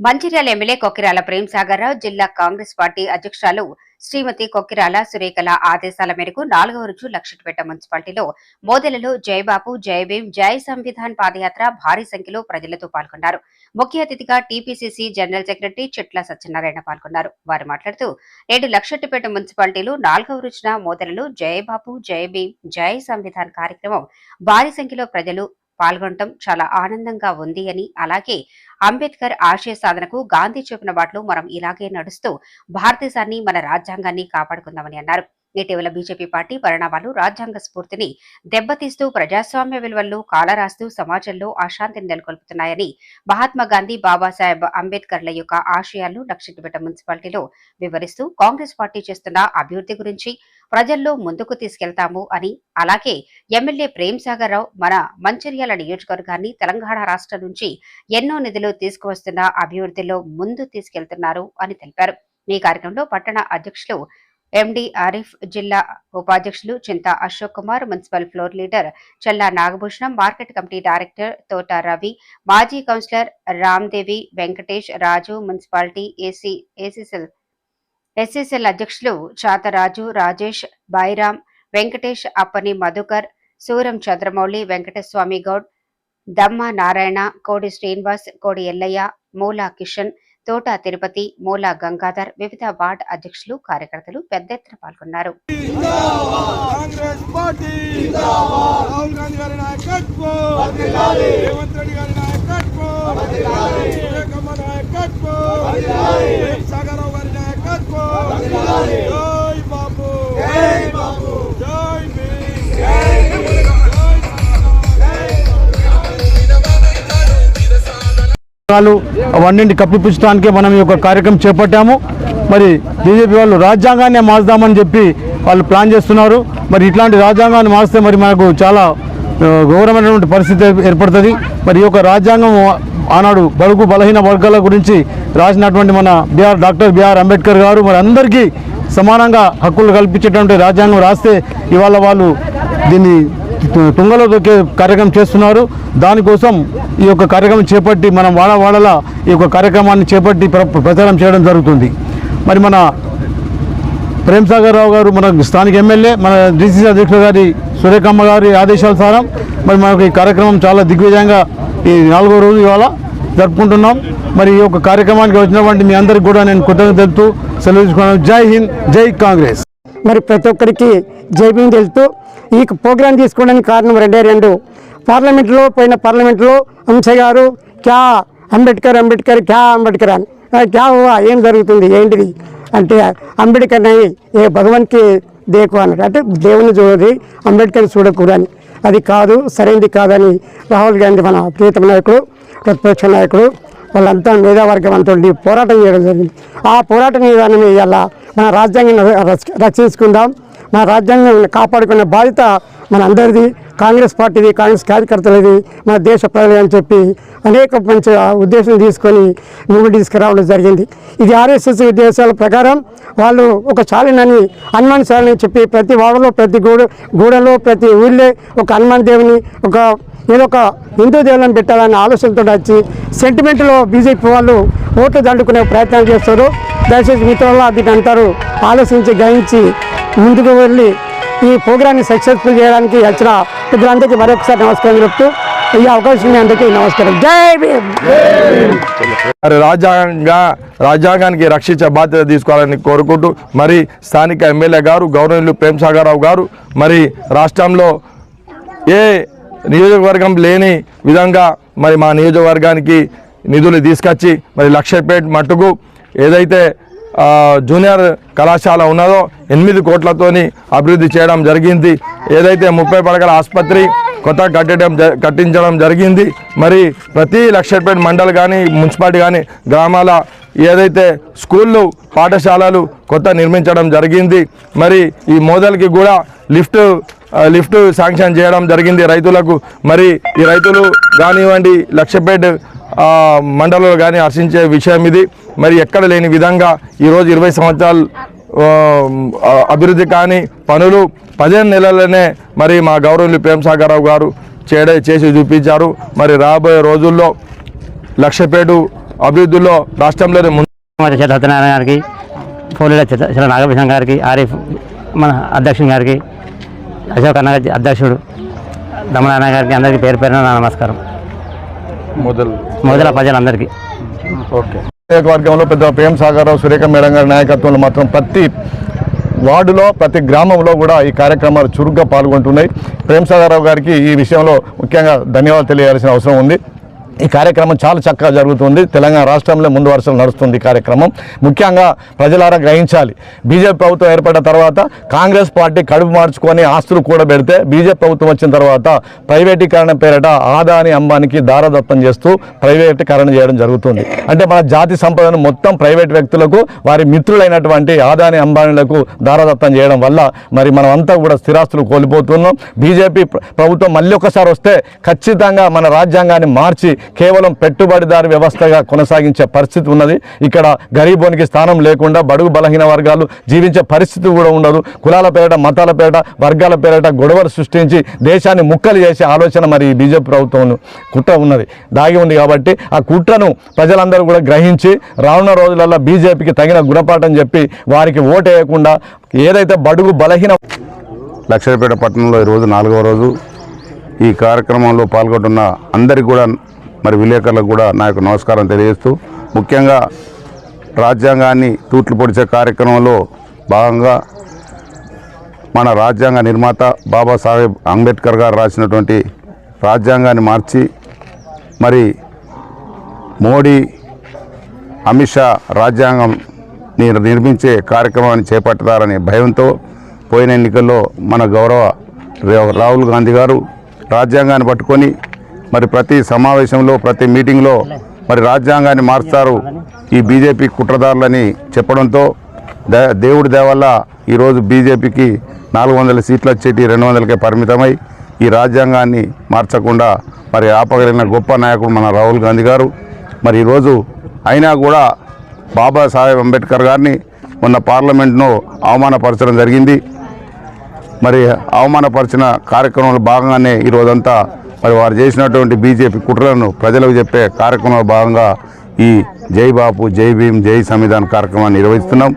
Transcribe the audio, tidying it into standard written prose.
Mancherial MLA Kokkirala Premsagar రావు జిల్లా Congress party అధ్యక్షురాలు శ్రీమతి కొక్కిరాల సురేఖల ఆదేశాల మేరకు 4వ రోజు లక్షటిపేట మున్సిపాలిటీలో మోదెలలో జైబాపు జైభీం జై సంవిధాన్ పాదయాత్ర భారీ సంఖ్యలో ప్రజలతో పాల్గొన్నారు. ముఖ్య అతిథిగా టీపీసీసీ జనరల్ సెక్రటరీ చెట్ల సత్యనారాయణ పాల్గొన్నారు. వారు మాట్లాడుతూ నేడు లక్షటిపేట మున్సిపాలిటీలో 4వ రోజున మోదెలలో జైబాపు జైభీం జై సంవిధాన్ కార్యక్రమం భారీ సంఖ్యలో ప్రజలు పాల్గొనడం చాలా ఆనందంగా ఉంది అని, అలాగే అంబేద్కర్ ఆశయ సాధనకు గాంధీ చెప్పిన బాటలో మనం ఇలాగే నడుస్తూ భారతదేశాన్ని మన రాజ్యాంగాన్ని కాపాడుకుందామని అన్నారు. ఇటీవల బీజేపీ పార్టీ పరిణామాలు రాజ్యాంగ స్ఫూర్తిని దెబ్బతీస్తూ ప్రజాస్వామ్య విలువలను కాలరాస్తూ సమాజంలో అశాంతిని నెలకొల్పుతున్నాయని, మహాత్మా గాంధీ బాబాసాహెబ్ అంబేద్కర్ల యొక్క ఆశయాలను లక్షటిపేట మున్సిపాలిటీలో వివరిస్తూ కాంగ్రెస్ పార్టీ చేస్తున్న అభివృద్ధి గురించి ప్రజల్లో ముందుకు తీసుకెళ్తాము అని, అలాగే ఎమ్మెల్యే ప్రేమ్సాగర్ రావు మన మంచిర్యాల నియోజకవర్గాన్ని తెలంగాణ రాష్ట్రం నుంచి ఎన్నో నిధులు తీసుకువస్తున్న అభివృద్ధిలో ముందు తీసుకెళ్తున్నారు అని తెలిపారు. ఈ కార్యక్రమంలో పట్టణ అధ్యక్షులు ఎండి ఆరిఫ్, జిల్లా ఉపాధ్యక్షులు Chinta Ashok Kumar, municipal floor leader Challa Nagabhushanam, market committee director Thota Ravi, మాజీ councillor Ramdevi, Venkatesh, Raju, municipality SCCL అధ్యక్షులు చాతరాజు, రాజేష్, బైరామ్, వెంకటేష్, అప్పని మధుకర్, సూరం చంద్రమౌళి, వెంకటస్వామి గౌడ్, దమ్మ నారాయణ, కోడి శ్రీనివాస్, కోడి ఎల్లయ్య, మూల కిషన్, తోట తిరుపతి, మూల గంగాధర్, వివిధ వార్డ్ అధ్యక్షులు, కార్యకర్తలు పెద్ద ఎత్తున పాల్గొన్నారు. అవన్నింటి కప్పిపుచ్చడానికే మనం ఈ యొక్క కార్యక్రమం చేపట్టాము. మరి బీజేపీ వాళ్ళు రాజ్యాంగాన్ని మార్చుదామని చెప్పి వాళ్ళు ప్లాన్ చేస్తున్నారు. మరి ఇట్లాంటి రాజ్యాంగాన్ని మార్చితే మరి మనకు చాలా ఘోరమైనటువంటి పరిస్థితి ఏర్పడుతుంది. మరి ఈ యొక్క రాజ్యాంగం ఆనాడు బడుగు బలహీన వర్గాల గురించి రాసినటువంటి మన డాక్టర్ బిఆర్ అంబేద్కర్ గారు మరి అందరికీ సమానంగా హక్కులు కల్పించేటువంటి రాజ్యాంగం రాస్తే ఇవాళ వాళ్ళు దీన్ని తుంగలో దొక్కే కార్యక్రమం చేస్తున్నారు. దానికోసం ఈ యొక్క కార్యక్రమం చేపట్టి మనం వాడవాడలా ఈ యొక్క కార్యక్రమాన్ని చేపట్టి ప్రచారం చేయడం జరుగుతుంది. మరి మన ప్రేమ్సాగర్ రావు గారు మన స్థానిక ఎమ్మెల్యే, మన డీసీసీ అధ్యక్షులు గారి సురేఖమ్మ గారి ఆదేశానుసారం మరి మనకు ఈ కార్యక్రమం చాలా దిగ్విజయంగా ఈ 4వ రోజు ఇవాళ జరుపుకుంటున్నాం. మరి ఈ యొక్క కార్యక్రమానికి వచ్చినటువంటి మీ అందరికీ కూడా నేను కృతజ్ఞతలు తెలుపుతూ సెలవు తీసుకున్నాను. జై హింద్, జై కాంగ్రెస్. మరి ప్రతి ఒక్కరికి జైబీం తెలుస్తూ ఈ ప్రోగ్రాం తీసుకోవడానికి కారణం రెండే. పార్లమెంట్లో అంశ గారు క్యా అంబేద్కర్ క్యా అంబేద్కర్ అని క్యా హువా, ఏం జరుగుతుంది ఏంటిది అంటే అంబేద్కర్ నై ఏ భగవాన్కి దేకు అన్నట్టు, అంటే దేవుని చూడది అంబేద్కర్ చూడకూడని, అది కాదు సరైనది కాదని రాహుల్ గాంధీ మన ప్రియతమ నాయకుడు, ప్రతిపక్ష నాయకుడు వాళ్ళంతా మేధావర్గం అంతా పోరాటం చేయడం జరిగింది. ఆ పోరాట విధానం ఇవాళ మన రాజ్యాంగాన్ని రక్షించుకుందాం, మన రాజ్యాంగం కాపాడుకునే బాధ్యత మన అందరిది, కాంగ్రెస్ పార్టీది, కాంగ్రెస్ కార్యకర్తలది, మన దేశ ప్రజలు అని చెప్పి అనేక మంచి ఉద్దేశం తీసుకొని ముందుకు తీసుకురావడం జరిగింది. ఇది ఆర్ఎస్ఎస్ ఉద్దేశాల ప్రకారం వాళ్ళు ఒక చాలినని హనుమాన్ చాలని చెప్పి ప్రతి వాడలో, ప్రతి గూడలో, ప్రతి ఊళ్ళో ఒక హనుమాన్ దేవుని, ఏదో ఒక హిందూ దేవులను పెట్టాలనే ఆలోచనతో వచ్చి సెంటిమెంట్లో బీజేపీ వాళ్ళు ఓట్లు దండుకునే ప్రయత్నం చేస్తారు. దయచేసి మిత్రుల దీని అంటారు ఆలోచించి గ్రహించి ముందుకు వెళ్ళి ఈ ప్రోగ్రాన్ని సక్సెస్ఫుల్ చేయడానికి వచ్చిన పెద్దలందరికీ మరొకసారి నమస్కారం చెప్తూ ఈ అవకాశం మీ అందరికీ నమస్కారం. జై భీమ్. రాజ్యాంగానికి రక్షించే బాధ్యత తీసుకోవాలని కోరుకుంటూ మరి స్థానిక ఎమ్మెల్యే గారు గౌరవనీయులు ప్రేమ్సాగర్ రావు గారు మరి రాష్ట్రంలో ఏ నియోజకవర్గం లేని విధంగా మరి మా నియోజకవర్గానికి నిధులు తీసుకొచ్చి మరి లక్షపేట మట్టుకు ఏదైతే జూనియర్ కళాశాల ఉన్నదో 8 కోట్లతోని అభివృద్ధి చేయడం జరిగింది. ఏదైతే 30 పడకల ఆసుపత్రి కొత్త కట్టించడం జరిగింది. మరి ప్రతి లక్షపేట మండల్ కానీ మున్సిపాలిటీ కానీ గ్రామాల ఏదైతే స్కూళ్ళు పాఠశాలలు కొత్త నిర్మించడం జరిగింది. మరి ఈ మోదల్కి కూడా లిఫ్ట్ శాంక్షన్ చేయడం జరిగింది రైతులకు. మరి ఈ రైతులు కానివ్వండి లక్షపేట మండలంలో కానీ హర్షించే విషయం ఇది. మరి ఎక్కడ లేని విధంగా ఈరోజు 20 సంవత్సరాలు అభివృద్ధి కానీ పనులు 15 నెలలనే మరి మా గౌరవనీయులు ప్రేమ్సాగర్ రావు గారు చేసి చూపించారు. మరి రాబోయే రోజుల్లో లక్షపేట అభివృద్ధిలో రాష్ట్రంలోనే ముందు సత్యనారాయణ గారికి, పోలీల చిల నాగభూషణ్ గారికి, ఆరిఫ్ మన అధ్యక్షుని గారికి, అశోక్ అన్న గారి అధ్యక్షుడు దమనారాయణ గారికి అందరికీ పేరు పేరున నా నమస్కారం. మొదల ప్రజలందరికీ. ఓకే. నియోజకవర్గంలో పెద్ద ప్రేమ్ సాగర్ రావు, సురేఖ మేడం గారి నాయకత్వంలో మాత్రం ప్రతి వార్డులో ప్రతి గ్రామంలో కూడా ఈ కార్యక్రమాలు చురుగ్గా పాల్గొంటున్నాయి. ప్రేమ్ సాగర్ రావు గారికి ఈ విషయంలో ముఖ్యంగా ధన్యవాదాలు తెలియాల్సిన అవసరం ఉంది. ఈ కార్యక్రమం చాలా చక్కగా జరుగుతుంది. తెలంగాణ రాష్ట్రంలో ముందు వరుసలో నడుస్తుంది ఈ కార్యక్రమం. ముఖ్యంగా ప్రజలారా గ్రహించాలి, బీజేపీ ప్రభుత్వం ఏర్పడిన తర్వాత కాంగ్రెస్ పార్టీ కడుపు మార్చుకొని ఆస్తులు కూడబెడితే బీజేపీ ప్రభుత్వం వచ్చిన తర్వాత ప్రైవేటీకరణ పేరిట ఆదాని అంబానికి దారదత్తం చేస్తూ ప్రైవేటీకరణ చేయడం జరుగుతుంది. అంటే మన జాతి సంపదను మొత్తం ప్రైవేట్ వ్యక్తులకు, వారి మిత్రులైనటువంటి ఆదాని అంబానీలకు దారదత్తం చేయడం వల్ల మరి మనం అంతా కూడా స్థిరాస్తులు కోల్పోతున్నాం. బీజేపీ ప్రభుత్వం మళ్ళీ ఒకసారి వస్తే ఖచ్చితంగా మన రాజ్యాంగాన్ని మార్చి కేవలం పెట్టుబడిదారు వ్యవస్థగా కొనసాగించే పరిస్థితి ఉన్నది. ఇక్కడ గరీబోనికి స్థానం లేకుండా బడుగు బలహీన వర్గాలు జీవించే పరిస్థితి కూడా ఉండదు. కులాల పేరిట, మతాల పేరిట, వర్గాల పేరిట గొడవలు సృష్టించి దేశాన్ని ముక్కలు చేసే ఆలోచన మరి బీజేపీ ప్రభుత్వం కుట్ర ఉన్నది, దాగి ఉంది. కాబట్టి ఆ కుట్రను ప్రజలందరూ కూడా గ్రహించి రానున్న రోజులలో బీజేపీకి తగిన గుణపాఠం చెప్పి వారికి ఓటేయకుండా ఏదైతే బడుగు బలహీన లక్షలపేట పట్టణంలో ఈరోజు 4వ రోజు ఈ కార్యక్రమంలో పాల్గొంటున్న అందరికీ కూడా మరి విలేకరులకు కూడా నా యొక్క నమస్కారం తెలియజేస్తూ, ముఖ్యంగా రాజ్యాంగాన్ని తూట్లు పొడిచే కార్యక్రమంలో భాగంగా మన రాజ్యాంగ నిర్మాత బాబాసాహెబ్ అంబేద్కర్ గారు రాసినటువంటి రాజ్యాంగాన్ని మార్చి మరి మోడీ, అమిత్ షా రాజ్యాంగంని నిర్మించే కార్యక్రమాన్ని చేపడతారనే భయంతో పోయిన ఎన్నికల్లో మన గౌరవ రాహుల్ గాంధీ గారు రాజ్యాంగాన్ని పట్టుకొని మరి ప్రతి సమావేశంలో, ప్రతి మీటింగ్లో మరి రాజ్యాంగాన్ని మార్చారు ఈ బీజేపీ కుట్రదారులని చెప్పడంతో దేవుడి దయవల్ల ఈరోజు బీజేపీకి 400 సీట్లు వచ్చేటి 200కే పరిమితమై ఈ రాజ్యాంగాన్ని మార్చకుండా మరి ఆపగలిగిన గొప్ప నాయకుడు మన రాహుల్ గాంధీ గారు. మరి ఈరోజు అయినా కూడా బాబాసాహెబ్ అంబేద్కర్ గారిని మొన్న పార్లమెంట్ను అవమానపరచడం జరిగింది. మరి అవమానపరిచిన కార్యక్రమంలో భాగంగానే ఈరోజంతా మరి వారు చేసినటువంటి బీజేపీ కుట్రలను ప్రజలకు చెప్పే కార్యక్రమంలో భాగంగా ఈ జై బాపు, జై భీమ్, జై సంవిధాన్ కార్యక్రమాన్ని నిర్వహిస్తున్నాం.